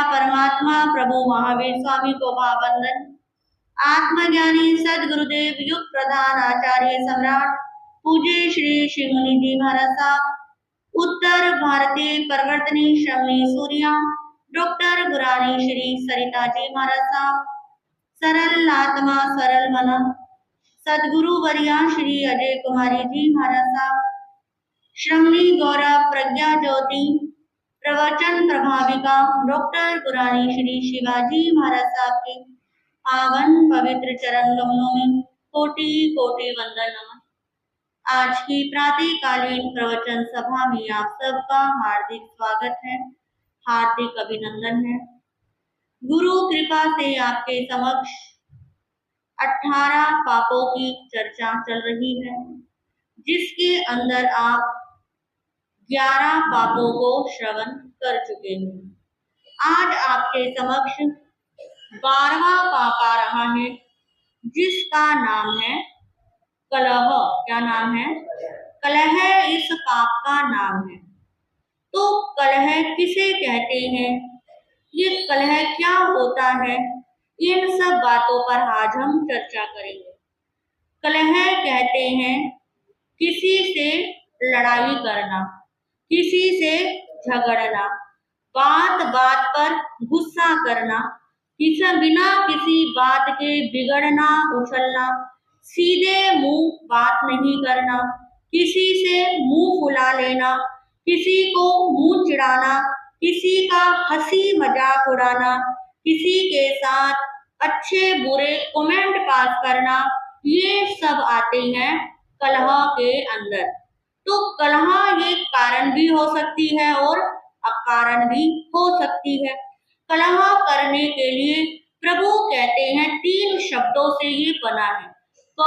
परमात्मा प्रभु महावीर स्वामी को भावंदन। आत्मज्ञानी सदगुरुदेव युग प्रधान आचार्य सम्राट पूज्य श्री शिवमुनि जी महाराज साहब, उत्तर भारतीय परिवर्तनी श्रमणी सूर्या डॉक्टर गुरानी श्री सरिता जी महाराज साहब, सरल आत्मा सरल मन सदगुरु वरिया श्री अजय कुमारी जी महाराज साहब, श्रमणी गौरव प्रज्ञा ज्योति प्रवचन प्रभाविका डॉक्टर गुरानी श्री शिवाजी महाराज साहब के पावन पवित्र चरण कमलों में कोटि कोटि वंदन नमन। आज की प्रातःकालीन प्रवचन सभा में आप सबका हार्दिक स्वागत है, हार्दिक अभिनंदन है। गुरु कृपा से आपके समक्ष 18 पापों की चर्चा चल रही है, जिसके अंदर आप 11 पापों को श्रवण कर चुके हैं। आज आपके समक्ष 12वां पाप आ रहा है, जिसका नाम है कलह। क्या नाम है? कलह इस पाप का नाम है। तो कलह किसे कहते हैं, ये कलह क्या होता है, इन सब बातों पर आज हम चर्चा करेंगे। कलह कहते हैं किसी से लड़ाई करना, किसी से झगड़ना, बात बात पर गुस्सा करना, बिना किसी बात के बिगड़ना उछलना, सीधे मुंह बात नहीं करना, किसी से मुंह फुला लेना, किसी को मुंह चिढ़ाना, किसी का हंसी मजाक उड़ाना, किसी के साथ अच्छे बुरे कमेंट पास करना, ये सब आते हैं कलह के अंदर। तो कलह ये कारण भी हो सकती है और अकारण भी हो सकती है। कलह करने के लिए प्रभु कहते हैं 3 शब्दों से ये बना है, क,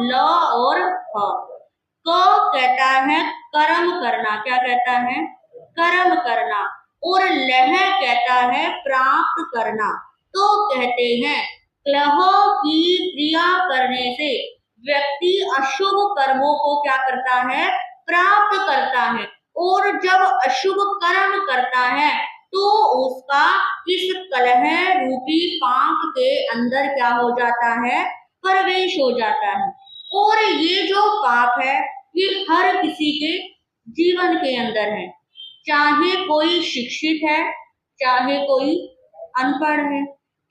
ल और ह। क कहता है कर्म करना। क्या कहता है? कर्म करना। और लह कहता है प्राप्त करना। तो कहते हैं कलह की क्रिया करने से व्यक्ति अशुभ कर्मों को क्या करता है? प्राप्त करता है। और जब अशुभ कर्म करता है तो उसका इस कलह रूपी पाप के अंदर क्या हो जाता है? प्रवेश हो जाता है। और ये जो पाप है ये हर किसी के जीवन के अंदर है, चाहे कोई शिक्षित है, चाहे कोई अनपढ़ है,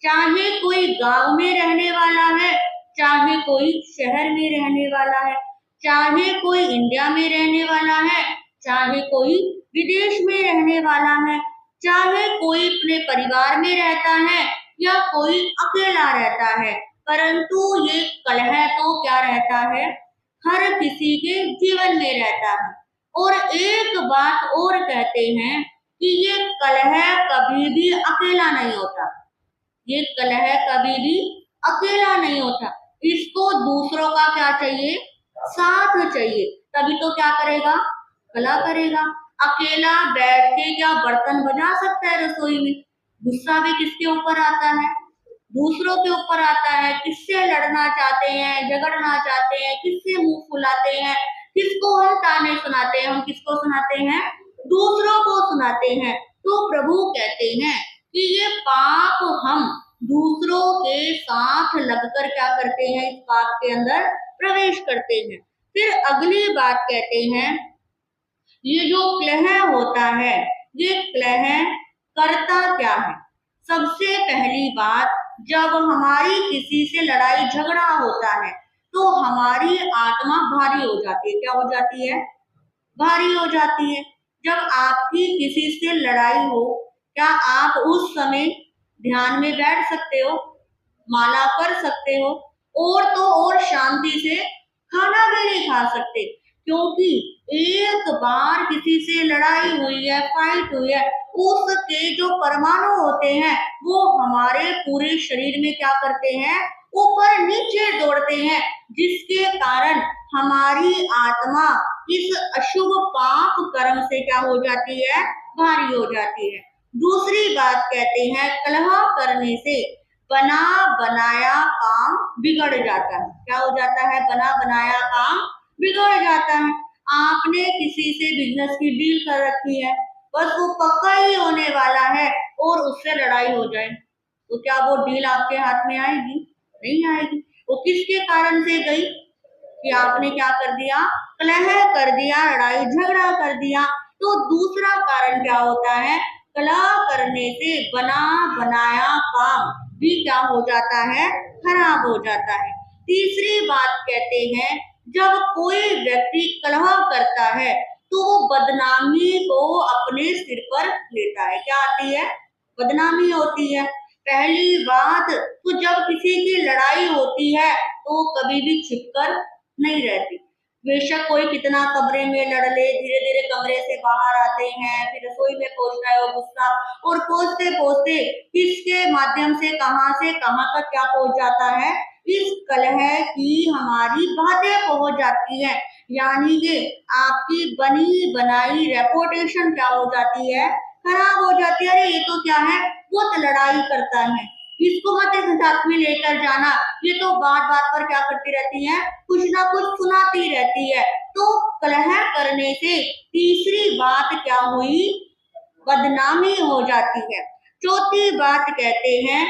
चाहे कोई गांव में रहने वाला है, चाहे कोई शहर में रहने वाला है, चाहे कोई इंडिया में रहने वाला है, चाहे कोई विदेश में रहने वाला है, चाहे कोई अपने परिवार में रहता है या कोई अकेला रहता है, परंतु ये कलह तो क्या रहता है? हर किसी के जीवन में रहता है। और एक बात और कहते हैं कि ये कलह कभी भी अकेला नहीं होता। ये कलह कभी भी अकेला नहीं होता। इसको दूसरों का क्या चाहिए? साथ चाहिए, तभी तो क्या करेगा? कलह करेगा। अकेला बैठ के क्या बर्तन बजा सकता है रसोई में? गुस्सा भी किसके ऊपर आता है? दूसरों के ऊपर आता है। किससे लड़ना चाहते हैं, झगड़ना चाहते हैं, किससे मुंह फुलाते हैं, किसको हम ताने सुनाते हैं? हम किसको सुनाते हैं? दूसरों को सुनाते हैं। तो प्रभु कहते हैं कि ये पाप हम दूसरों के साथ लगकर क्या करते हैं? इस पाप के अंदर प्रवेश करते हैं। फिर अगली बात कहते हैं ये जो कलह होता है, ये कलह करता क्या है? सबसे पहली बात, जब हमारी किसी से लड़ाई झगड़ा होता है तो हमारी आत्मा भारी हो जाती है। क्या हो जाती है? भारी हो जाती है। जब आपकी किसी से लड़ाई हो, क्या आप उस समय ध्यान में बैठ सकते हो, माला कर सकते हो, और तो और शांति से खाना भी नहीं खा सकते? क्योंकि एक बार किसी से लड़ाई हुई है, फाइट हुई है, उसके जो परमाणु होते हैं वो हमारे पूरे शरीर में क्या करते हैं? ऊपर नीचे दौड़ते हैं, जिसके कारण हमारी आत्मा इस अशुभ पाप कर्म से क्या हो जाती है? भारी हो जाती है। दूसरी बात कहते हैं कलह करने से बना बनाया काम बिगड़ जाता है। क्या हो जाता है? बना बनाया काम बिगड़ जाता है। आपने किसी से बिजनेस की डील कर रखी है, बस वो पक्का ही होने वाला है, और उससे लड़ाई हो जाए, तो क्या वो डील आपके हाथ में आएगी? नहीं आएगी। वो किसके कारण से गई कि आपने क्या कर दिया, कलह कर दिया, लड़ाई झगड़ा कर दिया। तो दूसरा कारण क्या होता है, कलह करने से बना बनाया काम भी क्या हो जाता है, खराब हो जाता है। तीसरी बात कहते हैं, जब कोई व्यक्ति कलह करता है तो वो बदनामी को अपने सिर पर लेता है। क्या आती है, बदनामी होती है। पहली बात तो जब किसी की लड़ाई होती है तो कभी भी छिपकर नहीं रहती। बेशक कोई कितना कमरे में लड़ ले, धीरे धीरे कमरे से बाहर आते हैं, फिर रसोई में पहुंचता है वो गुस्सा, और पहुंचते पहुंचते किसके माध्यम से कहाँ तक क्या पहुंच जाता है, इस कलह की हमारी बातें पहुंच जाती है। यानी कि आपकी बनी बनाई रेपुटेशन क्या हो जाती है, खराब हो जाती है। अरे ये तो क्या है, वो तो लड़ाई करता है, इसको मत इस साथ में लेकर जाना, ये तो बात बात पर क्या करती रहती है, कुछ ना कुछ सुनाती रहती है। तो कलह करने से तीसरी बात क्या हुई, बदनामी हो जाती है। चौथी बात कहते हैं,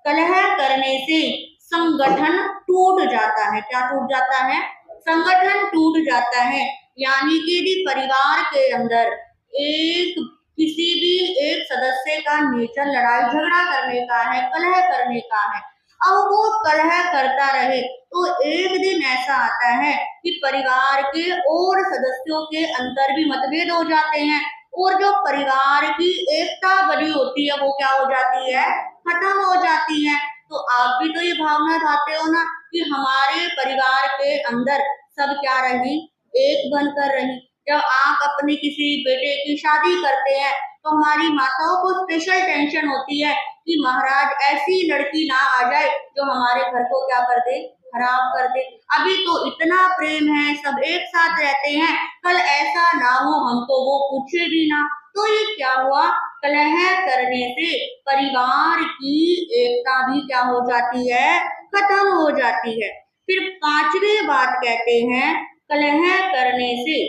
कलह करने से संगठन टूट जाता है। क्या टूट जाता है, संगठन टूट जाता है। यानी कि यदि परिवार के अंदर एक किसी भी एक सदस्य का नेचर लड़ाई झगड़ा करने का है, कलह करने का है, अब वो कलह करता रहे तो एक दिन ऐसा आता है कि परिवार के और सदस्यों के अंदर भी मतभेद हो जाते हैं, और जो परिवार की एकता बनी होती है वो क्या हो जाती है, खत्म हो जाती है। तो आप भी तो ये भावना चाहते हो ना कि हमारे परिवार के अंदर सब क्या रही, एक बनकर रही। जब आप अपने किसी बेटे की शादी करते हैं तो हमारी माताओं को स्पेशल टेंशन होती है कि महाराज ऐसी लड़की ना आ जाए जो हमारे घर को क्या कर दे, खराब कर दे। अभी तो इतना प्रेम है, सब एक साथ रहते हैं, कल ऐसा ना हो हमको वो पूछे भी ना। तो ये क्या हुआ, कलह करने से परिवार की एकता भी क्या हो जाती है, खत्म हो जाती है। फिर पांचवी बात कहते हैं, कलह करने से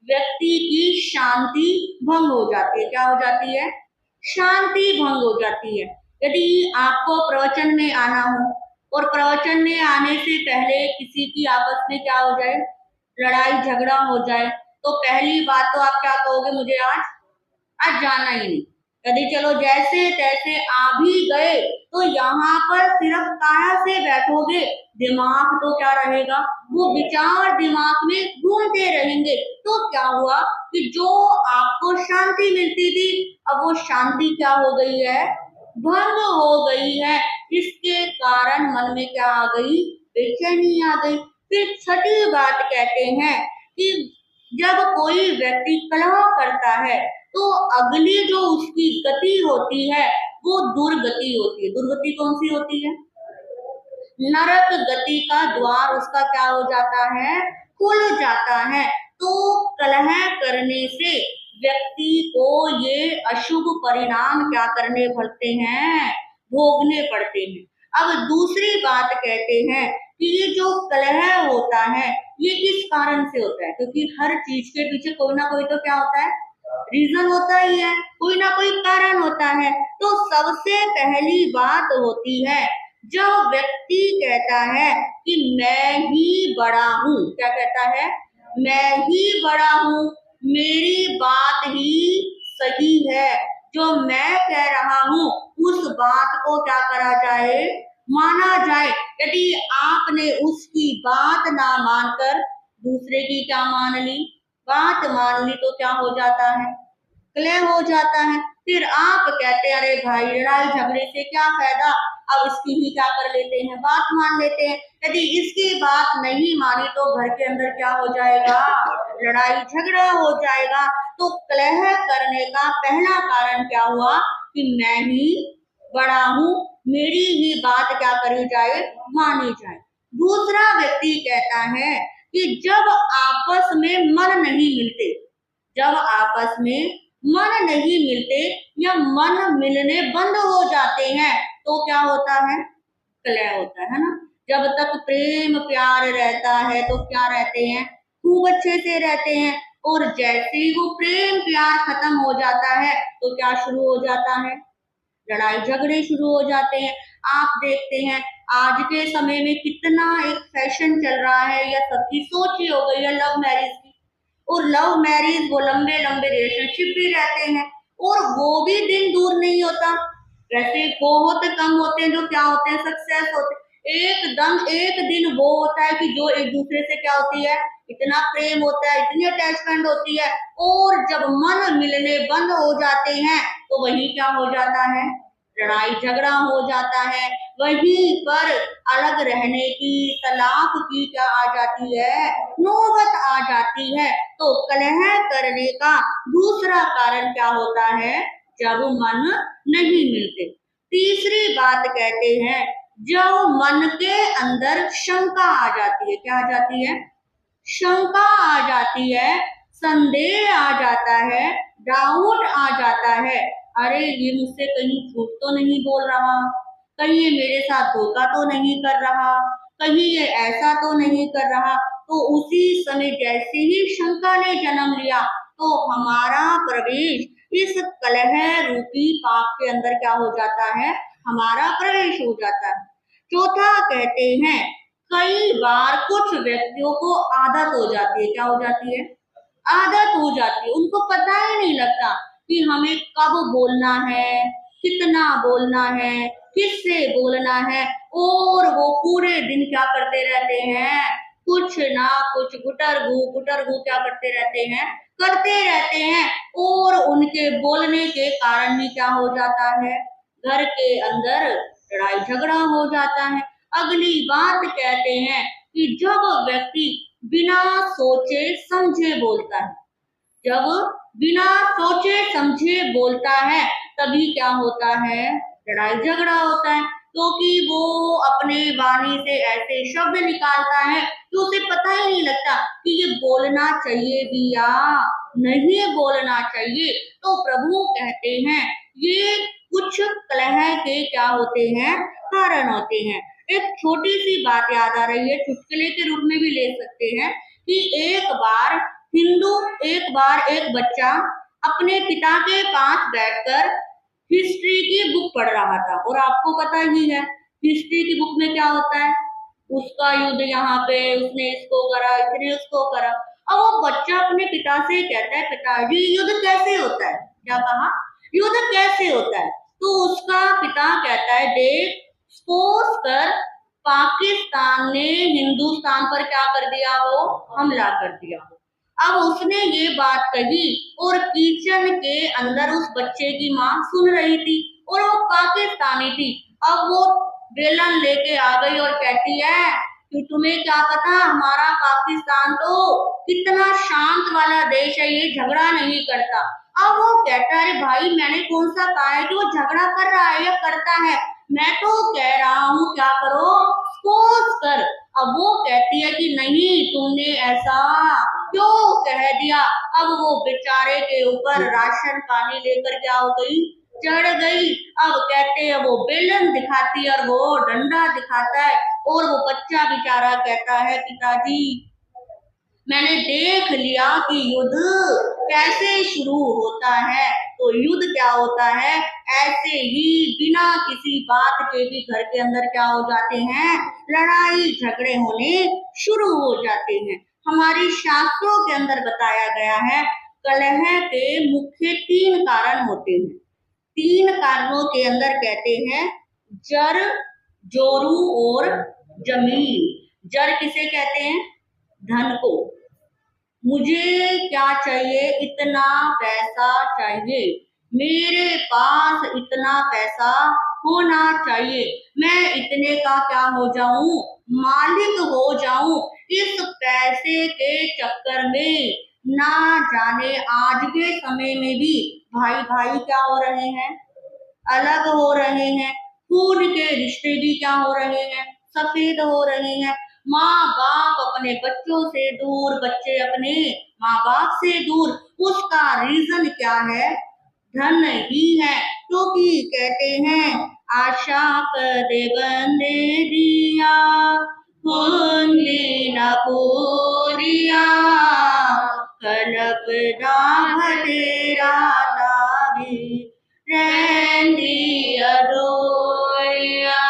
व्यक्ति की शांति भंग हो जाती है। क्या हो जाती है, शांति भंग हो जाती है। यदि आपको प्रवचन में आना हो और प्रवचन में आने से पहले किसी की आपस में क्या हो जाए, लड़ाई झगड़ा हो जाए, तो पहली बात तो आप क्या कहोगे, मुझे आज जाना ही नहीं। यदि चलो जैसे तैसे आ भी गए तो यहाँ पर सिर्फ काया से बैठोगे, दिमाग तो क्या रहेगा, वो विचार दिमाग में घूमते रहेंगे। तो क्या हुआ कि जो आपको शांति मिलती थी, अब वो शांति क्या हो गई है, भंग हो गई है। इसके कारण मन में क्या आ गई, बेचैनी आ गई। फिर छठी बात कहते हैं कि जब कोई व्यक्ति कलह करता है तो अगली जो उसकी गति होती है वो दुर्गति होती है। दुर्गति कौन सी होती है, नरक गति का द्वार उसका क्या हो जाता है, खुल जाता है। तो कलह करने से व्यक्ति को ये अशुभ परिणाम क्या करने पड़ते हैं, भोगने पड़ते हैं। अब दूसरी बात कहते हैं कि ये जो कलह होता है ये किस कारण से होता है, क्योंकि हर चीज के पीछे कोई ना कोई तो क्या होता है, रीजन होता ही है, कोई ना कोई कारण होता है। तो सबसे पहली बात होती है, जो व्यक्ति कहता है कि मैं ही बड़ा हूँ, क्या कहता है, मैं ही बड़ा हूँ, मेरी बात ही सही है, जो मैं कह रहा हूँ उस बात को क्या करा जाए, माना जाए। यदि आपने उसकी बात ना मानकर दूसरे की क्या मान ली, बात मान ली, तो क्या हो जाता है, क्लेम हो जाता है। फिर आप कहते हैं अरे भाई लड़ाई झगड़े से क्या फायदा, अब इसकी ही क्या कर लेते हैं, बात मान लेते हैं। यदि इसकी बात नहीं मानी तो घर के अंदर क्या हो जाएगा, लड़ाई झगड़ा हो जाएगा। तो कलह करने का पहला कारण क्या हुआ कि मैं ही बड़ा हूँ, मेरी ही बात क्या करी जाए, मानी जाए। दूसरा व्यक्ति कहता है कि जब आपस में मन नहीं मिलते, जब आपस में मन नहीं मिलते या मन मिलने बंद हो जाते हैं तो क्या होता है, कलह होता है ना। जब तक प्रेम प्यार रहता है तो क्या रहते हैं, खूब अच्छे से रहते हैं, और जैसे ही वो प्रेम प्यार खत्म हो जाता है तो क्या शुरू हो जाता है? लड़ाई झगड़े शुरू हो जाते हैं। आप देखते हैं आज के समय में कितना एक फैशन चल रहा है या सबकी सोच ही हो गई है लव मैरिज की। और लव मैरिज वो लंबे लंबे रिलेशनशिप भी रहते हैं और वो भी दिन दूर नहीं होता। वैसे बहुत कम होते हैं जो क्या होते हैं सक्सेस होते हैं। एकदम एक दिन वो होता है कि जो एक दूसरे से क्या होती है इतना प्रेम होता है इतनी अटैचमेंट होती है और जब मन मिलने बंद हो जाते हैं तो वही क्या हो जाता है लड़ाई झगड़ा हो जाता है। वहीं पर अलग रहने की तलाक की क्या आ जाती है नौबत आ जाती है। तो कलह करने का दूसरा कारण क्या होता है जब मन नहीं मिलते। तीसरी बात कहते हैं जब मन के अंदर शंका आ जाती है। क्या आ जाती है? शंका आ जाती है, संदेह आ जाता है, डाउट आ जाता है। अरे ये मुझसे कहीं झूठ तो नहीं बोल रहा, कहीं ये मेरे साथ धोखा तो नहीं कर रहा, कहीं ये ऐसा तो नहीं कर रहा। तो उसी समय जैसे ही शंका ने जन्म लिया तो हमारा प्रवेश इस कलह रूपी पाप के अंदर क्या हो जाता है हमारा प्रवेश हो जाता है। चौथा कहते हैं कई बार कुछ व्यक्तियों को आदत हो जाती है। क्या हो जाती है? आदत हो जाती है। उनको पता ही नहीं लगता कि हमें कब बोलना है, कितना बोलना है, किससे बोलना है और वो पूरे दिन क्या करते रहते हैं कुछ ना कुछ गुटर गु क्या करते रहते हैं और उनके बोलने के कारण ही क्या हो जाता है घर के अंदर लड़ाई झगड़ा हो जाता है। अगली बात कहते हैं कि जब व्यक्ति बिना सोचे समझे बोलता है, जब बिना सोचे समझे बोलता है तभी क्या होता है लड़ाई झगड़ा होता है। क्योंकि वो अपने वाणी से ऐसे शब्द निकालता है कि उसे पता ही नहीं लगता कि ये बोलना चाहिए भी या नहीं बोलना चाहिए। तो प्रभु कहते हैं ये कुछ कलह के क्या होते हैं कारण होते हैं। एक छोटी सी बात याद आ रही है, चुटकुले के रूप में भी ले सकते हैं कि एक बार एक बच्चा अपने पिता के पास बैठकर हिस्ट्री की बुक पढ़ रहा था। और आपको पता ही है हिस्ट्री की बुक में क्या होता है उसका युद्ध यहाँ पे उसने इसको करा इसने उसको करा। अब वो बच्चा अपने पिता से कहता है पिताजी युद्ध कैसे होता है? क्या कहा? युद्ध कैसे होता है? तो उसका पिता कहता है देख सपोज कर पाकिस्तान ने हिंदुस्तान पर क्या कर दिया हो हमला कर दिया हो। अब उसने ये बात कही और किचन के अंदर उस बच्चे की माँ सुन रही थी और वो पाकिस्तानी थी। अब वो बेलन लेके आ गई और कहती है कि तुम्हें क्या पता हमारा पाकिस्तान तो कितना शांत वाला देश है ये झगड़ा नहीं करता। अब वो कहता है भाई मैंने कौन सा कहा है कि वो झगड़ा कर रहा है या करता है, मैं तो कह रहा हूँ क्या करो सपोज कर। अब वो कहती है कि नहीं तुमने ऐसा क्यों कह दिया। अब वो बेचारे के ऊपर राशन पानी लेकर क्या हो गई चढ़ गई। अब कहते हैं वो बेलन दिखाती है और वो डंडा दिखाता है और वो बच्चा बेचारा कहता है पिताजी मैंने देख लिया कि युद्ध कैसे शुरू होता है। तो युद्ध क्या होता है ऐसे ही बिना किसी बात के भी घर के अंदर क्या हो जाते हैं लड़ाई झगड़े होने शुरू हो जाते हैं। हमारी शास्त्रों के अंदर बताया गया है कलह के मुख्य 3 कारण होते हैं। 3 कारणों के अंदर कहते हैं जर जोरू और जमीन। जर किसे कहते हैं? धन को। मुझे क्या चाहिए इतना पैसा चाहिए, मेरे पास इतना पैसा होना चाहिए, मैं इतने का क्या हो जाऊं मालिक हो जाऊं। इस पैसे के चक्कर में ना जाने आज के समय में भी भाई भाई क्या हो रहे हैं अलग हो रहे हैं। खून के रिश्ते भी क्या हो रहे हैं सफेद हो रहे हैं। माँ बाप अपने बच्चों से दूर, बच्चे अपने माँ बाप से दूर। उसका रीजन क्या है? धन ही है। क्योंकि कहते हैं आशा कदे बंदे दिया कुंडी न पूरिया कल तेरा भी रहंदी अडोया।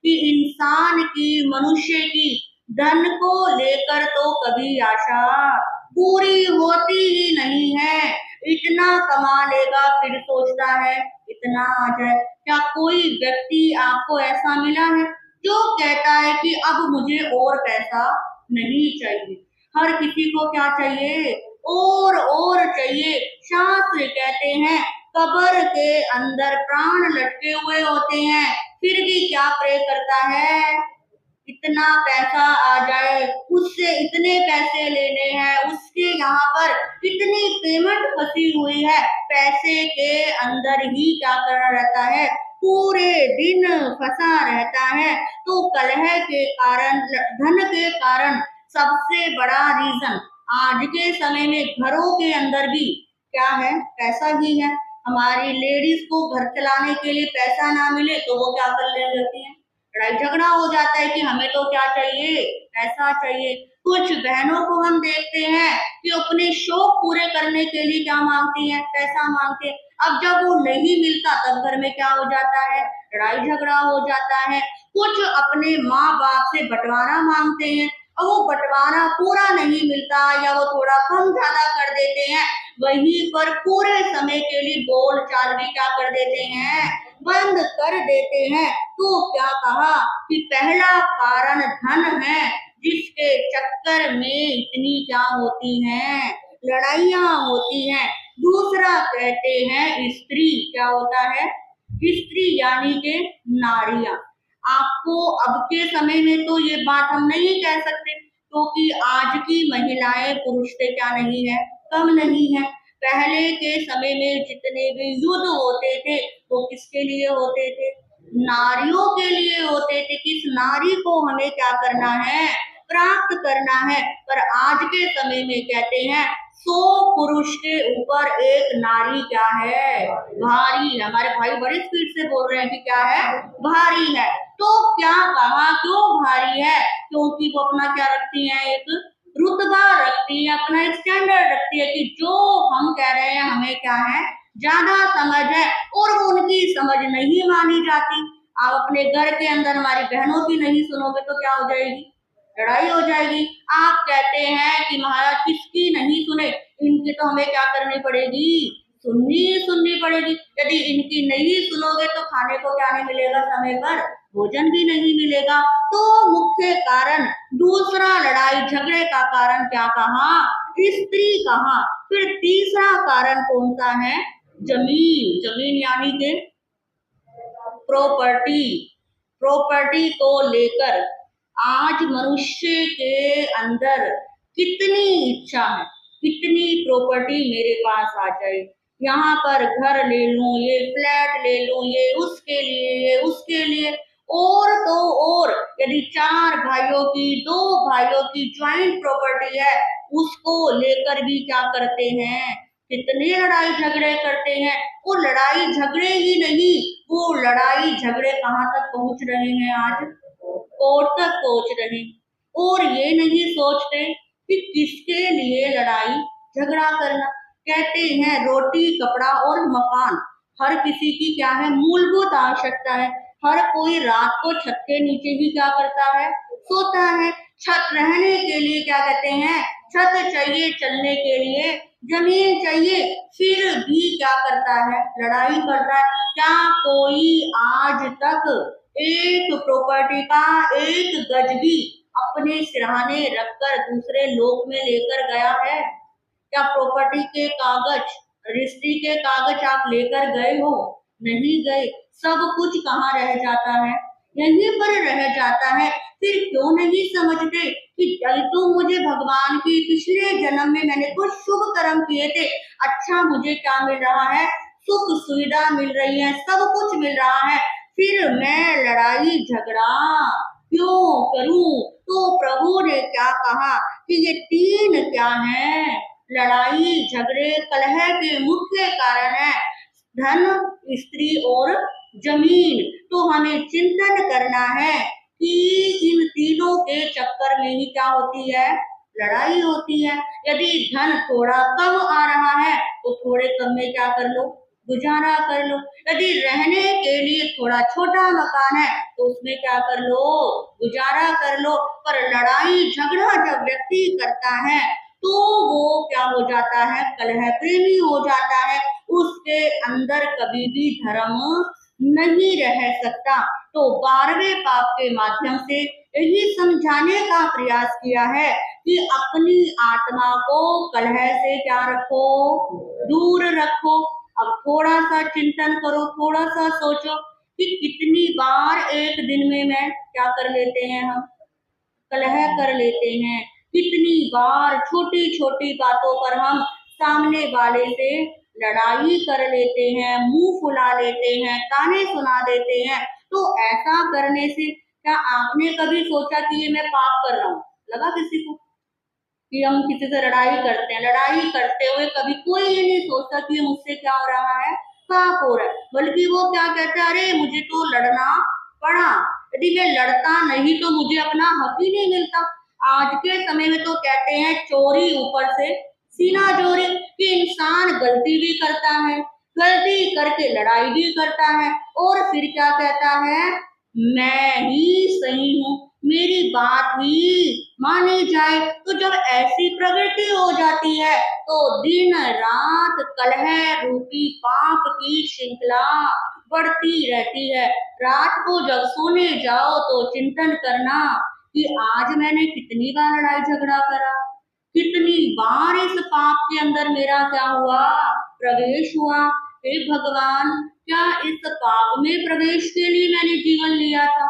कि इंसान की, मनुष्य की धन को लेकर तो कभी आशा पूरी होती ही नहीं है। इतना कमा लेगा फिर सोचता है इतना आ जाए। क्या कोई व्यक्ति आपको ऐसा मिला है जो कहता है कि अब मुझे और पैसा नहीं चाहिए? हर किसी को क्या चाहिए? और चाहिए। शास्त्र कहते हैं कब्र के अंदर प्राण लटके हुए होते हैं, फिर भी क्या प्रे करता है? इतना पैसा आ जाए, उससे इतने पैसे लेने हैं, उसके यहाँ पर इतनी पेमेंट फंसी हुई है। पैसे के अंदर ही क्या करना रहता है? पूरे दिन फंसा रहता है। तो कलह के कारण, धन के कारण सबसे बड़ा रीजन आज के समय में घरों के अंदर भी क्या है? पैसा ही है। हमारी लेडीज को घर चलाने के लिए पैसा ना मिले तो वो क्या कर लेती है? लड़ाई झगड़ा हो जाता है कि हमें तो क्या चाहिए? पैसा चाहिए। कुछ बहनों को हम देखते हैं कि अपने शौक पूरे करने के लिए क्या मांगती हैं? पैसा मांगते हैं। अब जब वो नहीं मिलता तब घर में क्या हो जाता है? लड़ाई झगड़ा हो जाता है। कुछ अपने माँ बाप से बंटवारा मांगते हैं और वो बंटवारा पूरा नहीं मिलता या वो थोड़ा कम ज्यादा कर देते हैं। वहीं पर पूरे समय के लिए बोल चाल भी क्या कर देते हैं? बंद कर देते हैं। तो क्या कहा कि पहला कारण धन है, जिसके चक्कर में इतनी क्या होती हैं? लड़ाइयां होती हैं। दूसरा कहते हैं स्त्री। क्या होता है? स्त्री यानी के नारियां। आपको अब के समय में तो ये बात हम नहीं कह सकते, क्योंकि आज की महिलाएं पुरुष से क्या नहीं है? कम नहीं है। पहले के समय में जितने भी युद्ध होते थे वो किसके लिए होते थे? नारियों के लिए होते थे। किस नारी को हमें क्या करना है? प्राप्त करना है। पर आज के समय में कहते हैं 100 पुरुष के ऊपर एक नारी क्या है? भारी। हमारे भाई बड़ी स्पीड से बोल रहे हैं कि क्या है? भारी है। तो क्या कहा क्यों भारी है? क्योंकि वो अपना क्या रखती है? एक रुतबा रखती है, अपना एक स्टैंडर्ड रखती है कि जो हम कह रहे हैं हमें क्या है? ज्यादा समझ है और वो उनकी समझ नहीं मानी जाती। आप अपने घर के अंदर हमारी बहनों की नहीं सुनोगे तो क्या हो जाएगी? लड़ाई हो जाएगी। आप कहते हैं कि महाराज किसकी नहीं सुने, इनकी तो हमें क्या करनी पड़ेगी? सुननी पड़ेगी। यदि इनकी नहीं सुनोगे तो खाने को क्या नहीं मिलेगा? समय पर भोजन भी नहीं मिलेगा। तो मुख्य कारण दूसरा लड़ाई झगड़े का कारण क्या कहा? स्त्री कहा। फिर तीसरा कारण कौन सा है? जमीन। जमीन यानी के प्रॉपर्टी। प्रॉपर्टी को लेकर आज मनुष्य के अंदर कितनी इच्छा है, कितनी प्रॉपर्टी मेरे पास आ जाए, यहाँ पर घर ले लूं, ये फ्लैट ले लूं, ये उसके लिए, ये उसके लिए। और तो और यदि 4 भाइयों की, 2 भाइयों की ज्वाइंट प्रॉपर्टी है, उसको लेकर भी क्या करते हैं? कितने लड़ाई झगड़े करते हैं। वो लड़ाई झगड़े ही नहीं, वो लड़ाई झगड़े कहाँ तक पहुंच रहे हैं? आज कोर्ट तक पहुंच रहे। और ये नहीं सोचते कि किसके लिए लड़ाई झगड़ा करना। कहते हैं रोटी, कपड़ा और मकान हर किसी की क्या है? मूलभूत आवश्यकता है। हर कोई रात को छत के नीचे ही क्या करता है? सोता है। छत रहने के लिए क्या कहते हैं? छत चाहिए, चलने के लिए जमीन चाहिए, फिर भी क्या करता है? लड़ाई करता है। क्या कोई आज तक एक प्रॉपर्टी का एक गज भी अपने सिरहाने रखकर दूसरे लोक में लेकर गया है? क्या प्रॉपर्टी के कागज, रजिस्ट्री के कागज आप लेकर गए हो? नहीं गए। सब कुछ कहाँ रह जाता है? यहीं पर रह जाता है। फिर क्यों नहीं समझते कि तो मुझे भगवान की पिछले जन्म में मैंने कुछ शुभ कर्म किए थे, अच्छा मुझे क्या मिल रहा है? सुख सुविधा मिल रही है, सब कुछ मिल रहा है, फिर मैं लड़ाई झगड़ा क्यों करूं? तो प्रभु ने क्या कहा कि ये 3 क्या है? लड़ाई झगड़े कलह के मुख्य कारण है धन, स्त्री और जमीन। तो हमें चिंतन करना है कि इन तीनों के चक्कर में ही क्या होती है? लड़ाई होती है। यदि धन थोड़ा कम आ रहा है तो थोड़े कम में क्या कर लो, गुजारा कर लो। यदि रहने के लिए थोड़ा छोटा मकान है तो उसमें क्या कर लो, गुजारा कर लो। पर लड़ाई झगड़ा जब व्यक्ति करता है तो वो क्या हो जाता है, कलह प्रेमी हो जाता है। उसके अंदर कभी भी धर्म नहीं रह सकता। तो 12वें पाप के माध्यम से यही समझाने का प्रयास किया है कि अपनी आत्मा को कलह से क्या रखो, दूर रखो। अब थोड़ा सा चिंतन करो, थोड़ा सा सोचो कि कितनी बार एक दिन में मैं क्या कर लेते हैं, हम कलह कर लेते हैं। कितनी बार छोटी छोटी बातों पर हम सामने वाले से लड़ाई कर लेते हैं, मुंह फुला लेते हैं, ताने सुना देते हैं। तो ऐसा करने से क्या आपने कभी सोचा कि ये मैं पाप कर रहा हूँ? लगा किसी को कि हम किसी से लड़ाई करते हैं, लड़ाई करते हुए कभी कोई ये नहीं सोचता कि मुझसे क्या हो रहा है, पाप हो रहा है। बल्कि वो क्या कहते हैं, अरे मुझे तो लड़ना पड़ा, यदि मैं लड़ता नहीं तो मुझे अपना हक ही नहीं मिलता। आज के समय में तो कहते हैं चोरी ऊपर से सीना चोरी, कि इंसान गलती भी करता है, गलती करके लड़ाई भी करता है और फिर क्या कहता है, मैं ही सही हूँ, मेरी बात ही मानी जाए। तो जब ऐसी प्रवृत्ति हो जाती है तो दिन रात कलह रूपी पाप की श्रृंखला बढ़ती रहती है। रात को जब सोने जाओ तो चिंतन करना कि आज मैंने कितनी बार लड़ाई झगड़ा करा, कितनी बार इस पाप के अंदर मेरा क्या हुआ, प्रवेश हुआ। हे भगवान, क्या इस पाप में प्रवेश के लिए मैंने जीवन लिया था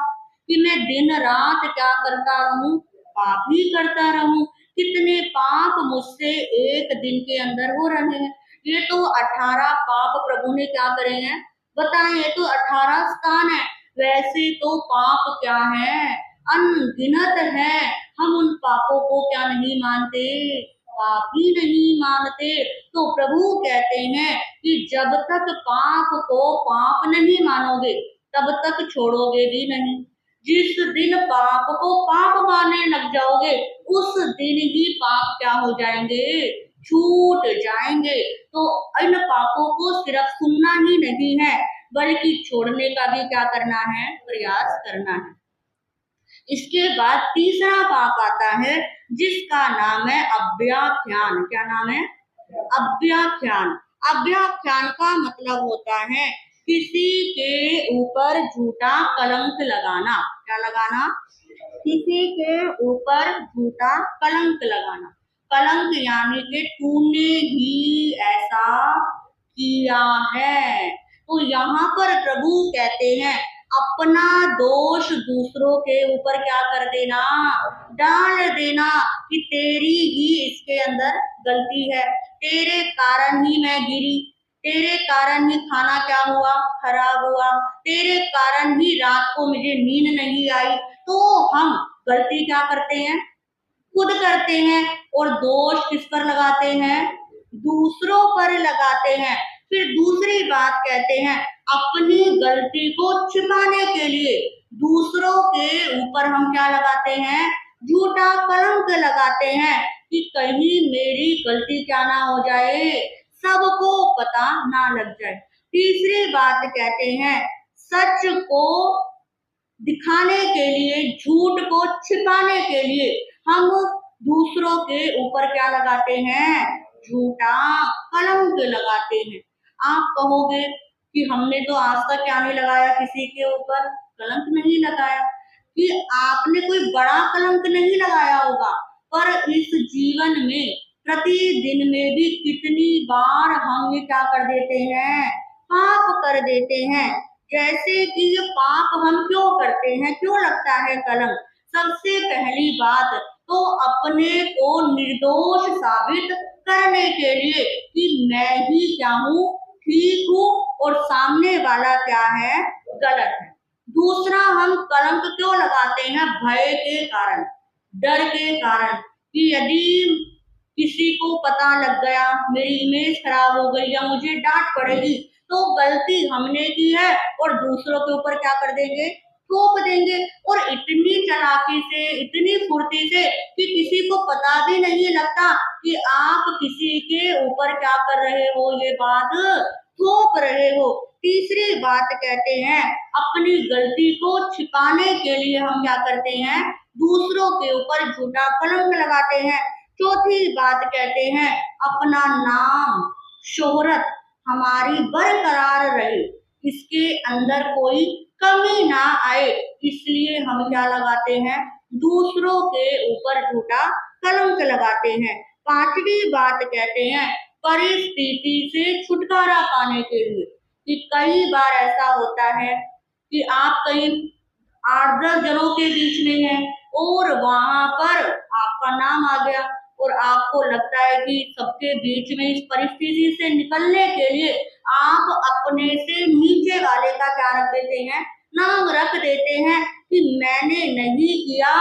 कि मैं दिन रात क्या करता रहूं, पाप ही करता रहूं। कितने पाप मुझसे एक दिन के अंदर हो रहे हैं। ये तो 18 पाप प्रभु ने क्या करे हैं बताएं, ये तो 18 स्थान है। वैसे तो पाप क्या है, अनगिनत है। हम उन पापों को क्या नहीं मानते, पाप ही नहीं मानते। तो प्रभु कहते हैं कि जब तक पाप को पाप नहीं मानोगे तब तक छोड़ोगे भी नहीं। जिस दिन पाप को पाप मानने लग जाओगे उस दिन ही पाप क्या हो जाएंगे, छूट जाएंगे। तो इन पापों को सिर्फ सुनना ही नहीं है बल्कि छोड़ने का भी क्या करना है, प्रयास करना है। इसके बाद तीसरा पाप आता है जिसका नाम है अव्याख्यान। क्या नाम है, अव्याख्यान। अव्याख्यान का मतलब होता है किसी के ऊपर झूठा कलंक लगाना। क्या लगाना, किसी के ऊपर झूठा कलंक लगाना। कलंक यानी कि तूने ही ऐसा किया है। तो यहाँ पर प्रभु कहते हैं अपना दोष दूसरों के ऊपर क्या कर देना, डाल देना कि तेरी ही इसके अंदर गलती है, तेरे कारण ही मैं गिरी, तेरे कारण ही खाना क्या हुआ, खराब हुआ, तेरे कारण ही रात को मुझे नींद नहीं आई। तो हम गलती क्या करते हैं, खुद करते हैं और दोष किस पर लगाते हैं, दूसरों पर लगाते हैं। फिर दूसरी बात कहते हैं अपनी गलती को छिपाने के लिए दूसरों के ऊपर हम क्या लगाते हैं, झूठा कलंक लगाते हैं कि कहीं मेरी गलती क्या ना हो जाए, सबको पता ना लग जाए। तीसरी बात कहते हैं सच को दिखाने के लिए, झूठ को छिपाने के लिए हम दूसरों के ऊपर क्या लगाते हैं, झूठा कलंक लगाते हैं। आप कहोगे कि हमने तो आज तक क्या नहीं लगाया, किसी के ऊपर कलंक नहीं लगाया। कि आपने कोई बड़ा कलंक नहीं लगाया होगा पर इस जीवन में प्रतिदिन में भी कितनी बार हम ये क्या कर देते हैं, पाप कर देते हैं। जैसे कि ये पाप हम क्यों करते हैं, क्यों लगता है कलंक। सबसे पहली बात तो अपने को निर्दोष साबित करने के लिए कि मैं ही क्या हूँ, ठीक हूँ और सामने वाला क्या है, गलत है। दूसरा हम कलंक क्यों लगाते हैं, भय के कारण, डर के कारण कि यदि किसी को पता लग गया, मेरी इमेज खराब हो गई या मुझे डांट पड़ेगी, तो गलती हमने की है और दूसरों के ऊपर क्या कर देंगे, थोप देंगे। और इतनी चालाकी से, इतनी फुर्ती से कि किसी को पता भी नहीं लगता कि आप किसी के ऊपर क्या कर रहे हो, ये बात थोप रहे हो। तीसरी बात कहते हैं, अपनी गलती को छिपाने के लिए हम क्या करते हैं, दूसरों के ऊपर झूठा कलंक लगाते हैं। चौथी बात कहते हैं, अपना नाम शोहरत हमारी बरकरार रहे, इसके अंदर कोई कमी ना आए, इसलिए हम क्या लगाते हैं, दूसरों के ऊपर झूठा कलंक लगाते हैं। पांचवी बात कहते हैं, परिस्थिति से छुटकारा पाने के लिए, कि कई बार ऐसा होता है कि आप कहीं 8-10 जनों के बीच में हैं और वहां पर आपका नाम आ गया और आपको लगता है कि सबके बीच में इस परिस्थिति से निकलने के लिए आप अपने से नीचे वाले का क्या रख देते हैं, नाम रख देते हैं कि मैंने नहीं किया,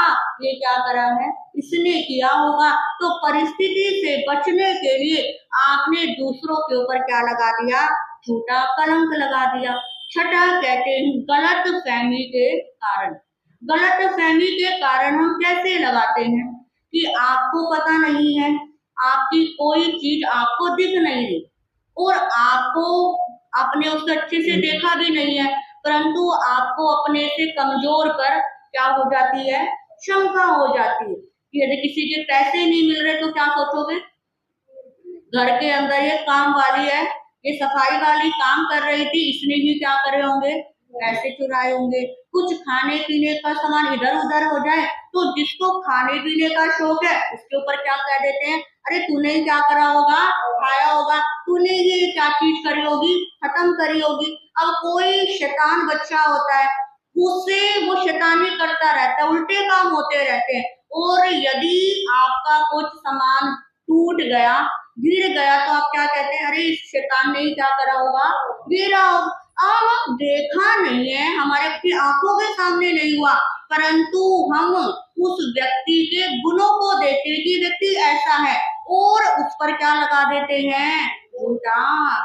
ये क्या करा है, इसने किया होगा। तो परिस्थिति से बचने के लिए आपने दूसरों के ऊपर क्या लगा दिया, झूठा कलंक लगा दिया। छठा कहते हैं, गलत फहमी के कारण। गलत फहमी के कारण हम कैसे लगाते हैं कि आपको पता नहीं है, आपकी कोई चीज आपको दिख नहीं रही और आपको आपने उसको अच्छे से देखा भी नहीं है, परंतु आपको अपने से कमजोर पर क्या हो जाती है, शंका हो जाती है कि यदि किसी के पैसे नहीं मिल रहे तो क्या सोचोगे, घर के अंदर ये काम वाली है, ये सफाई वाली काम कर रही थी, इसने ही क्या करे होंगे, पैसे चुराए होंगे। कुछ खाने पीने का सामान इधर उधर हो जाए तो जिसको खाने पीने का शौक है उसके ऊपर क्या कह देते हैं, अरे तूने क्या करा होगा, खाया होगा, तूने ये क्या चीज करी होगी, खत्म करी होगी। अब कोई शैतान बच्चा होता है, उससे वो शैतानी करता रहता है, उल्टे काम होते रहते हैं, और यदि आपका कुछ सामान टूट गया, गिर गया, तो आप क्या कहते हैं, अरे इस शैतान ने ही क्या करा होगा, गिरा होगा। अब देखा नहीं है, हमारे अपनी आंखों के सामने नहीं हुआ, परंतु हम उस व्यक्ति के गुणों को देखते हैं कि व्यक्ति ऐसा है और उस पर क्या लगा देते हैं, झूठा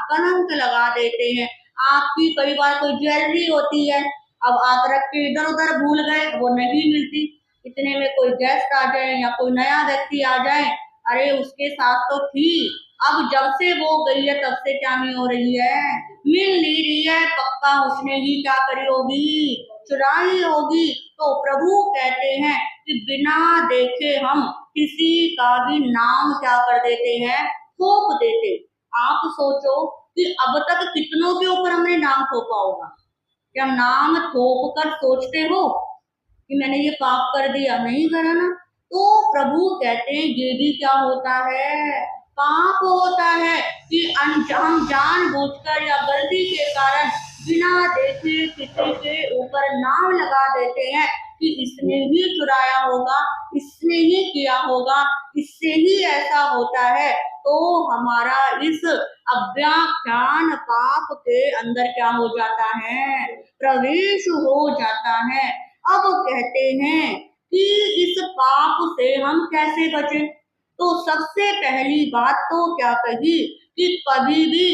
कलंक लगा देते हैं। आपकी कई बार कोई ज्वेलरी होती है, अब आप रख के इधर उधर भूल गए, वो नहीं मिलती, इतने में कोई गेस्ट आ जाए या कोई नया व्यक्ति आ जाए, अरे उसके साथ तो थी, अब जब से वो गई है तब से क्या नहीं हो रही है, मिल नहीं रही है, पक्का उसने ही क्या करी होगी, चुराई होगी। तो प्रभु कहते हैं कि बिना देखे हम किसी का भी नाम क्या कर देते हैं, थोप देते। आप सोचो कि अब तक कितनों के ऊपर हमने नाम थोपा होगा, क्या नाम थोप कर सोचते हो कि मैंने ये पाप कर दिया, नहीं करा ना। तो प्रभु कहते हैं ये भी क्या होता है, पाप होता है कि हम जानबूझकर या गलती के कारण बिना देखे किसी के ऊपर नाम लगा देते हैं कि इसने ही चुराया होगा, इसने ही किया होगा, इससे ही ऐसा होता है। तो हमारा इस अव्याख्यान पाप के अंदर क्या हो जाता है, प्रवेश हो जाता है। अब कहते हैं कि इस पाप से हम कैसे बचें, तो सबसे पहली बात तो क्या कही कि कभी भी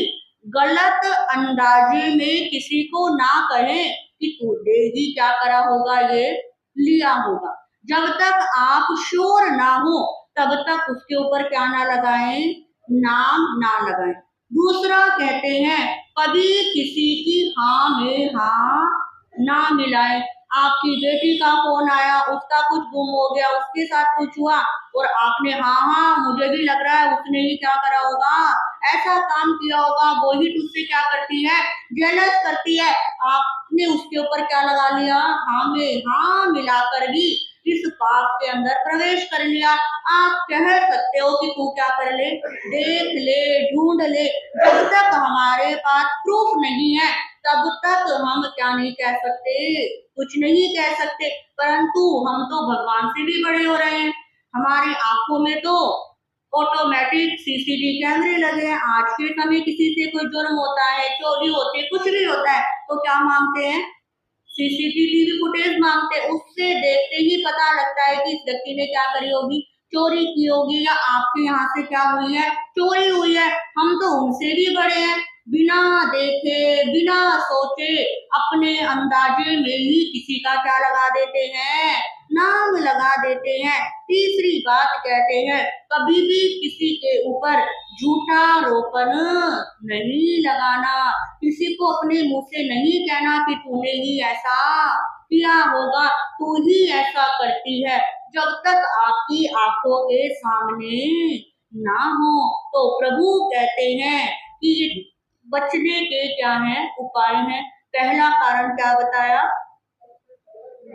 गलत अंदाजे में किसी को ना कहें कि तूने ही क्या करा होगा, ये लिया होगा। जब तक आप श्योर ना हो तब तक उसके ऊपर क्या ना लगाएं, नाम ना लगाएं। दूसरा कहते हैं, कभी किसी की हाँ में हाँ ना मिलाएं। आपकी बेटी का फोन आया, उसका कुछ गुम हो गया, उसके साथ कुछ हुआ और आपने हाँ मुझे भी लग रहा है उसने ही क्या करा होगा, ऐसा काम किया होगा, वो ही तुझसे क्या करती है, जेलस करती है, आपने उसके ऊपर क्या लगा लिया, हाँ में हाँ मिलाकर भी इस पाप के अंदर प्रवेश कर लिया। आप कह सकते हो कि तू क्या कर ले, देख ले, ढूंढ ले, जब तक हमारे पास प्रूफ नहीं है तब तक हम क्या नहीं कह सकते, कुछ नहीं कह सकते। परंतु हम तो भगवान से भी बड़े हो रहे हैं, हमारी आंखों में तो ऑटोमेटिक सीसीटीवी कैमरे लगे हैं। आज के समय किसी से कोई जुर्म होता है, चोरी होती है, कुछ भी होता है तो क्या मांगते हैं, सीसीटीवी फुटेज मांगते हैं। उससे देखते ही पता लगता है कि इस व्यक्ति ने क्या करी होगी, चोरी की होगी या आपके यहाँ से क्या हुई है, चोरी हुई है। हम तो उनसे भी बड़े हैं, बिना देखे बिना सोचे अपने अंदाजे में ही किसी का क्या लगा देते हैं, नाम लगा देते हैं। तीसरी बात कहते हैं, कभी भी किसी के ऊपर झूठा आरोपण नहीं लगाना। किसी को अपने मुंह से नहीं कहना कि तूने ही ऐसा किया होगा, तू ही ऐसा करती है। जब तक आपकी आंखों के सामने ना हो। तो प्रभु कहते हैं कि ये बचने के क्या है उपाय हैं। पहला कारण क्या बताया,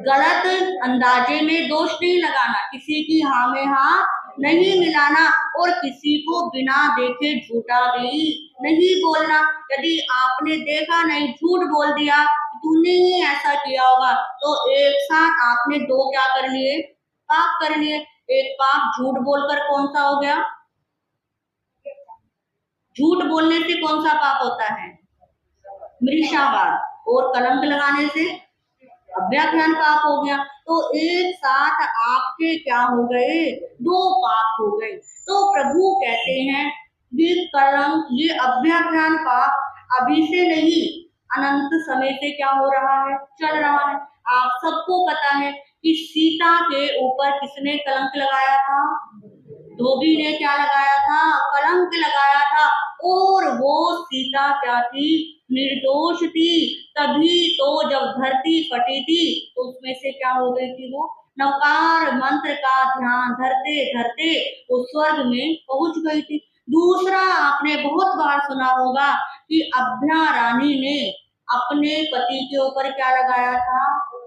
गलत अंदाजे में दोष नहीं लगाना, किसी की हाँ में हाँ नहीं मिलाना और किसी को बिना देखे झूठा भी नहीं बोलना। यदि आपने देखा नहीं, झूठ बोल दिया, तूने ही ऐसा किया होगा, तो एक साथ आपने दो क्या कर लिए, पाप कर लिए। एक पाप झूठ बोलकर कौन सा हो गया, झूठ बोलने से कौन सा पाप होता है, मृषावाद, और कलंक लगाने से अव्याख्यान पाप हो गया। तो एक साथ आपके क्या हो गए, दो पाप हो गए। तो प्रभु कहते हैं ये कलंक, ये अव्याख्यान पाप अभी से नहीं, अनंत समय से क्या हो रहा है, चल रहा है। आप सबको पता है कि सीता के ऊपर किसने कलंक लगाया था, धोबी ने क्या लगाया था, कलंक लगाया था। और वो सीता क्या थी, निर्दोष थी। तभी तो जब धरती फटी थी तो उसमें से क्या हो गई थी, वो नवकार मंत्र का ध्यान धरते धरते वो स्वर्ग में पहुंच गई थी। दूसरा आपने बहुत बार सुना होगा कि अभ्या रानी ने अपने पति के ऊपर क्या लगाया था,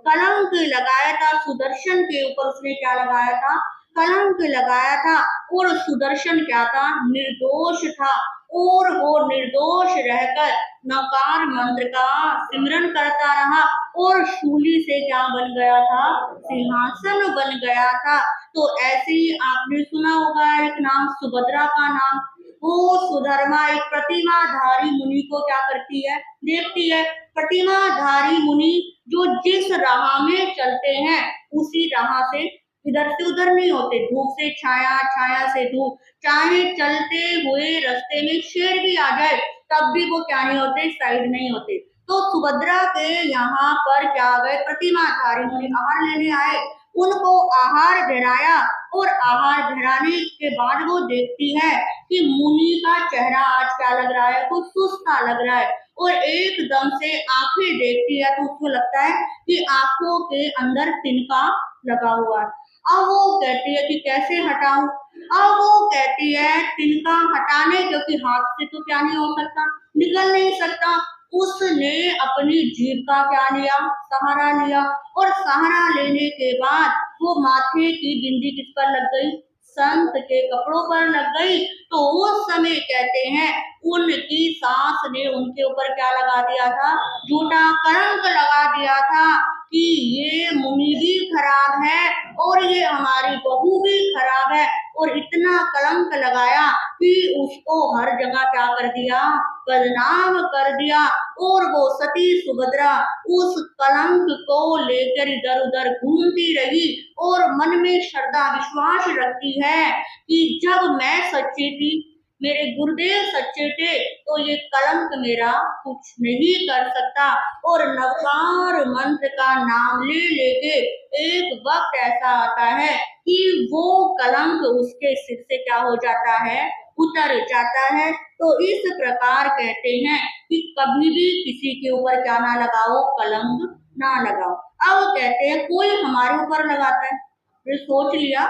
कलंक लगाया था। सुदर्शन के ऊपर उसने क्या लगाया था, कलंक लगाया था। और सुदर्शन क्या था, निर्दोष था। और वो निर्दोष रहकर नवकार मंत्र का सिमरन करता रहा और शूली से क्या बन गया था, सिंहासन बन गया था। तो ऐसे ही आपने सुना होगा एक नाम सुभद्रा का नाम। वो सुधर्मा एक प्रतिमाधारी मुनि को क्या करती है, देखती है। प्रतिमाधारी मुनि जो जिस राह में चलते हैं उसी राह से इधर से उधर नहीं होते, धूप से छाया, छाया से धूप। चाहे चलते हुए रास्ते में शेर भी आ जाए तब भी वो क्या नहीं होते, साइड नहीं होते। तो सुभद्रा के यहाँ पर क्या गए, प्रतिमाधारी मुनि आहार लेने आए, उनको आहार गिराया और आहार गिराने के बाद वो देखती है कि मुनि का चेहरा आज क्या लग रहा है, कुछ सुस्ता लग रहा है। और एकदम से आंखें देखती है तो उसको लगता है कि आंखों के अंदर तिनका लगा हुआ है। अब वो कहती है कि कैसे हटाऊं। अब वो कहती है तिनका हटाने, क्योंकि हाथ से तो क्या नहीं हो सकता, निकल नहीं सकता। उसने अपनी जीभ का क्या लिया, सहारा लिया। और सहारा लेने के बाद वो माथे की बिंदी किस पर लग गई, संत के कपड़ों पर लग गई। तो उस समय कहते हैं उनकी सास ने उनके ऊपर क्या लगा दिया था, झूठा कलंक लगा दिया था कि ये मुनि भी खराब है और ये हमारी बहू भी खराब है। और इतना कलंक लगाया कि उसको हर जगह क्या कर दिया, बदनाम कर दिया। और वो सती सुभद्रा उस कलंक को लेकर इधर उधर घूमती रही और मन में श्रद्धा विश्वास रखती है कि जब मैं सच्ची थी, मेरे गुरुदेव सच्चे थे, तो ये कलंक मेरा कुछ नहीं कर सकता। और नवकार मंत्र का नाम ले लेके एक वक्त ऐसा आता है कि वो कलंक उसके सिर से क्या हो जाता है, उतर जाता है। तो इस प्रकार कहते हैं कि कभी भी किसी के ऊपर क्या ना लगाओ, कलंक ना लगाओ। अब कहते हैं कोई हमारे ऊपर लगाता है, फिर सोच लिया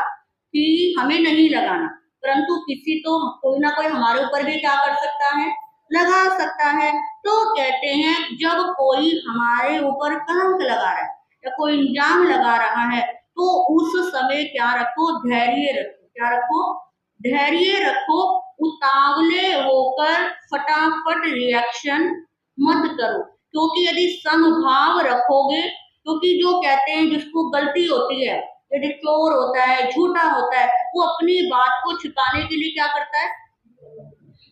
कि हमें नहीं लगाना, परंतु किसी तो कोई ना कोई हमारे ऊपर भी क्या कर सकता है, लगा सकता है। तो कहते हैं जब कोई हमारे ऊपर कलंक लगा रहा है या कोई इल्जाम लगा रहा है तो उस समय क्या रखो, धैर्य रखो। क्या रखो, धैर्य रखो। उतावले होकर फटाफट रिएक्शन मत करो, क्योंकि यदि समभाव रखोगे, क्योंकि जो कहते हैं जिसको गलती होती है, यदि चोर होता है, झूठा होता है, वो अपनी बात को छिपाने के लिए क्या करता है,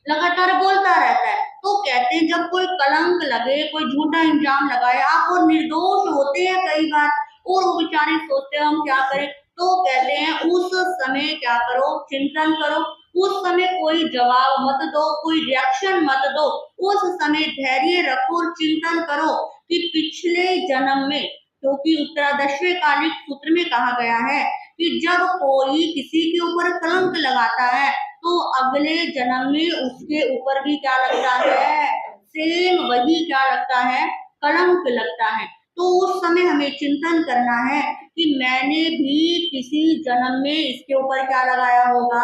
लगातार बोलता रहता है। तो कहते हैं जब कोई कलंक लगे, कोई झूठा इल्जाम लगाए, आप और निर्दोष होते हैं कई बार और वो बेचारे सोचते हैं हम क्या करें। तो कहते हैं उस समय क्या करो, चिंतन करो। उस समय कोई जवाब मत दो, कोई रिएक्शन मत दो। उस समय धैर्य रखो और चिंतन करो कि पिछले जन्म में क्योंकि उत्तरादशवें कालिक सूत्र में कहा गया है कि जब कोई किसी के ऊपर कलंक लगाता है तो अगले जन्म में उसके ऊपर भी क्या लगता है, सेम वही क्या लगता है, कलंक लगता है। तो उस समय हमें चिंतन करना है कि मैंने भी किसी जन्म में इसके ऊपर क्या लगाया होगा,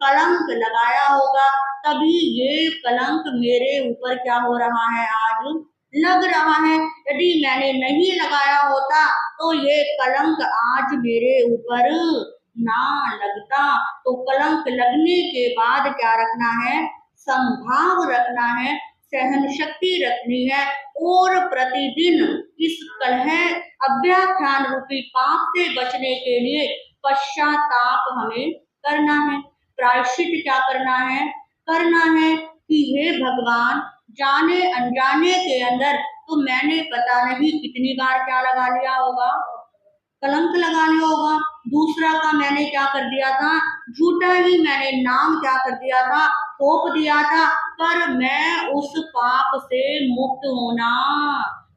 कलंक लगाया होगा, तभी ये कलंक मेरे ऊपर क्या हो रहा है, आज लग रहा है। यदि मैंने नहीं लगाया होता तो ये कलंक आज मेरे ऊपर ना लगता। तो कलंक लगने के बाद क्या रखना है, संभाव रखना है, सहन शक्ति रखनी है और प्रतिदिन इस कलह अव्याख्यान रूपी पाप से बचने के लिए पश्चाताप हमें करना है। प्रायश्चित क्या करना है, कि हे भगवान, जाने अनजाने के अंदर तो मैंने पता नहीं कितनी बार क्या लगा लिया होगा, कलंक लगा लिया होगा। दूसरा का मैंने क्या कर दिया था, झूठा ही मैंने नाम क्या कर दिया था, थोप दिया था। पर मैं उस पाप से मुक्त होना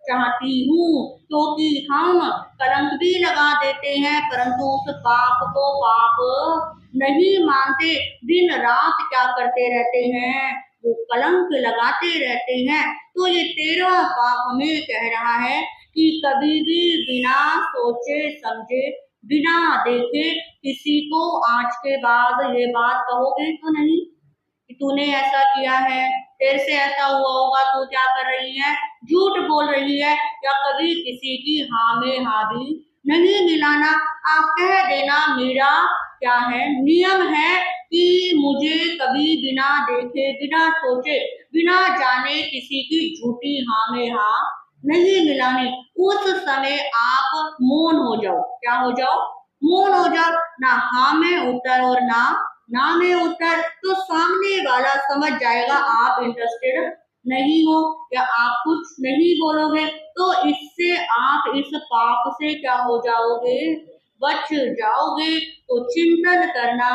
चाहती हूँ, क्योंकि हम कलंक भी लगा देते हैं परंतु उस पाप को पाप नहीं मानते, दिन रात क्या करते रहते हैं, वो कलंक लगाते रहते हैं। तो ये 13वां पाप हमें कह रहा है कि कभी भी बिना सोचे समझे, बिना देखे किसी को आज के बाद ये बात कहोगे तो नहीं कि तूने ऐसा किया है, तेरे से ऐसा हुआ होगा, तू क्या कर रही है, झूठ बोल रही है, या कभी किसी की हाँ में हाँ भी नहीं मिलाना। आप कह देना मेरा क्या है, नियम है कि मुझे कभी बिना देखे, बिना सोचे, बिना जाने किसी की झूठी हाँ में हाँ नहीं मिलानी। उस समय आप मौन हो जाओ, क्या हो जाओ, मौन हो जाओ, ना हाँ में उत्तर और ना में उत्तर। तो सामने वाला समझ जाएगा आप इंटरेस्टेड नहीं हो या आप कुछ नहीं बोलोगे, तो इससे आप इस पाप से क्या हो जाओगे, बच जाओगे। तो चिंतन करना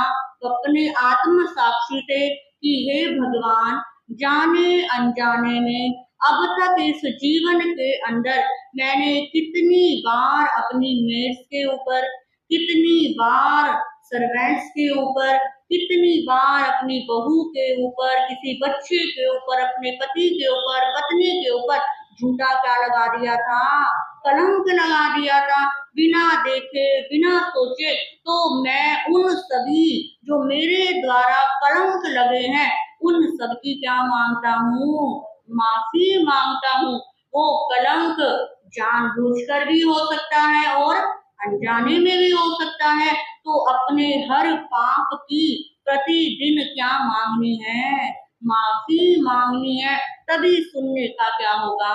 अपने आत्म साक्षी से कि हे भगवान, जाने अनजाने में अब तक इस जीवन के अंदर मैंने कितनी बार अपनी मेड्स के ऊपर, कितनी बार सर्वेंट्स के ऊपर, कितनी बार अपनी बहू के ऊपर, किसी बच्चे के ऊपर, अपने पति के ऊपर, पत्नी के ऊपर झूठा क्या लगा दिया था, कलंक लगा दिया था, बिना देखे बिना सोचे। तो मैं उन सभी जो मेरे द्वारा कलंक लगे हैं उन सब की क्या मांगता हूँ, माफी मांगता हूँ। वो कलंक जानबूझकर भी हो सकता है और अनजाने में भी हो सकता है। तो अपने हर पाप की प्रतिदिन क्या मांगनी है, माफी मांगनी है, तभी सुनने का क्या होगा,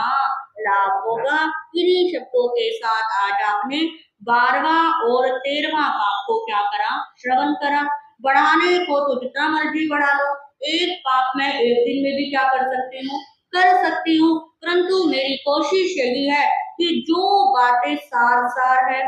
लाभ होगा। इन्हीं शब्दों के साथ आज आपने 12वां और 13वां पाप को क्या करा, श्रवण करा। बढ़ाने को तो जितना मर्जी बढ़ा लो, एक पाप मैं एक दिन में भी क्या कर सकती हूँ, कर सकती हूँ, परंतु मेरी कोशिश यही है कि जो बातें सार सार है,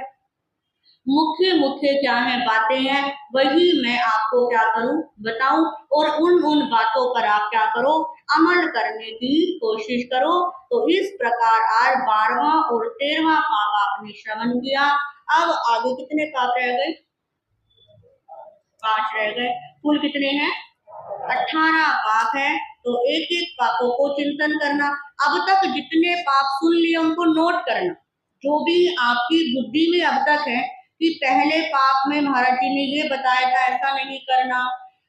मुख्य मुख्य क्या है बातें हैं, वही मैं आपको क्या करूं, बताऊं, और उन बातों पर आप क्या करो, अमल करने की कोशिश करो। तो इस प्रकार आज 12वां और 13वां पाप आपने श्रवण किया। अब आगे कितने पाप रह गए, 5 रह गए, कुल कितने हैं, 18 पाप है। तो एक एक पापों को चिंतन करना। अब तक जितने पाप सुन लिए उनको नोट करना, जो भी आपकी बुद्धि में अब तक है कि पहले पाप में महाराज जी ने ये बताया था ऐसा नहीं करना,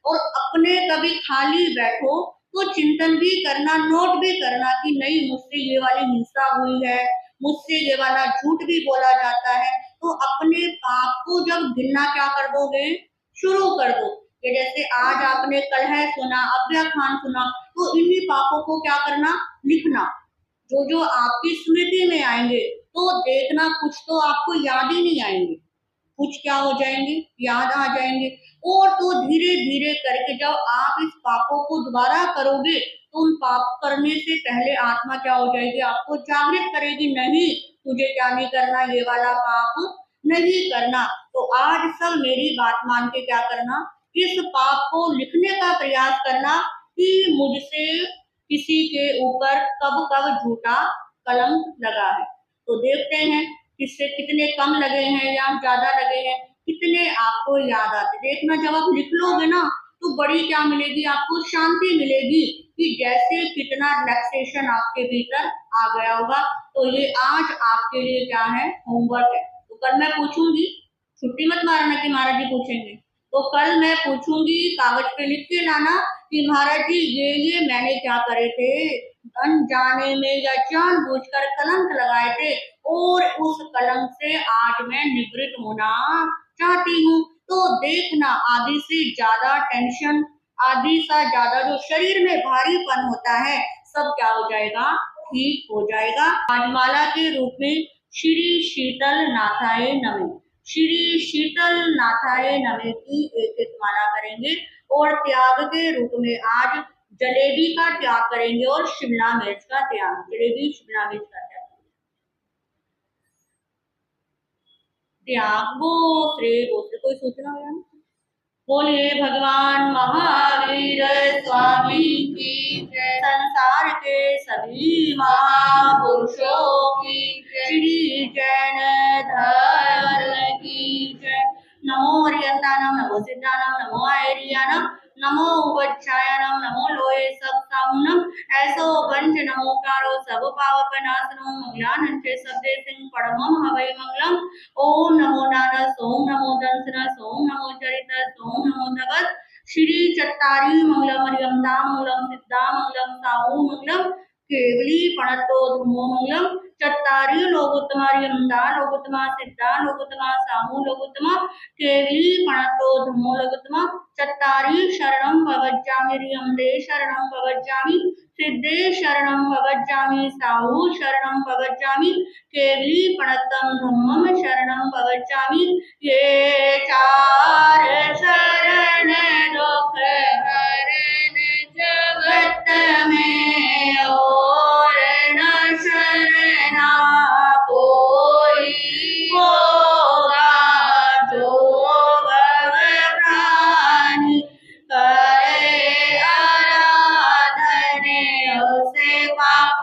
और अपने कभी खाली बैठो तो चिंतन भी करना, नोट भी करना कि नहीं मुझसे ये वाली हिंसा हुई है, मुझसे ये वाला झूठ भी बोला जाता है। तो अपने पाप को जब गिनना क्या कर दोगे, शुरू कर दो। कि जैसे आज आपने कलह सुना, अव्याख्यान सुना, तो इन्हीं पापों को क्या करना, लिखना, जो जो आपकी स्मृति में आएंगे। तो देखना कुछ तो आपको याद ही नहीं आएंगे, कुछ क्या हो जाएंगे, याद आ जाएंगे। और तो धीरे धीरे करके जब आप इस पापों को दोबारा करोगे तो उन पाप करने से पहले आत्मा क्या हो जाएगी, आपको जागृत करेगी, नहीं तुझे क्या नहीं करना, ये वाला पाप नहीं करना। तो आज सब मेरी बात मान के क्या करना, इस पाप को लिखने का प्रयास करना कि मुझसे किसी के ऊपर कब कब झूठा कलंक लगा है। तो देखते हैं किससे कितने कम लगे हैं या ज्यादा लगे हैं, कितने आपको याद आते। देखना जब आप लिख लोगे ना तो बड़ी क्या मिलेगी आपको, शांति मिलेगी कि जैसे कितना रिलैक्सेशन आपके भीतर आ गया होगा। तो ये आज आपके लिए क्या है, होमवर्क है। तो कल मैं पूछूंगी, छुट्टी मत मारना कि महाराज जी पूछेंगे, तो कल मैं पूछूंगी, कागज पे लिख के लाना कि महाराज जी ये मैंने क्या करे थे, अनजाने में या जानबूझकर कलंक लगाए थे और उस कलंक से आज मैं निवृत्त होना चाहती हूँ। तो देखना आदि से ज्यादा टेंशन, आदि सा ज्यादा जो शरीर में भारीपन होता है, सब क्या हो जाएगा, ठीक हो जाएगा। माला के रूप में श्री शीतल नाथाय नमः, श्री शीतल नाथाय नमः की एक एक माला करेंगे। और त्याग के रूप में आज जलेबी का त्याग करेंगे और शिमला मिर्च का त्याग, जलेबी शिमला मिर्च का त्याग, त्याग वो श्री गोत्र कोई सूचना है। बोलिए भगवान महावीर स्वामी की जय, संसार के सभी महापुरुषों की श्री जैन धर्म की जय। नमो हरियंतानम, नमो सिद्धानम, नमो आयरियानम, नमो उपच्छायनम, नमो लोये सब सामुनम, ऐसो पंच नमोकारो सब पावपनासनो मंगलानंचे सबदे सिंह पड़मम हवै मंगलम। ओम नमो नारस, ओम नमो दंसनस, ओम नमो चरितस, ओम नमो नवस, श्री चत्तारी मंगलम हरियंता मंगलम सिद्धा मंगलम साहू मंगलम, केवली पणतो धूमो मंगलम, चत्तारी लोकोत्तमा हरियंता लोकोत्तमा सिद्धा लोकोत्तमा साहू लोकोत्तमा, केवली पणतो धूमो लोकोत्तमा, चत्तारी शरणं भवज्जामि हरियंते शरणं भवज्जामि, सिद्धे शरणं भवज्जामि, साहू शरणं भवज्जामि, केवली पणतं धम्मं शरणं भवज्जामि। ये चार शरण दुख हरण जगत में, और न शरणा कोई होगा, जो भव प्राणी करे आराधन, उसे पाप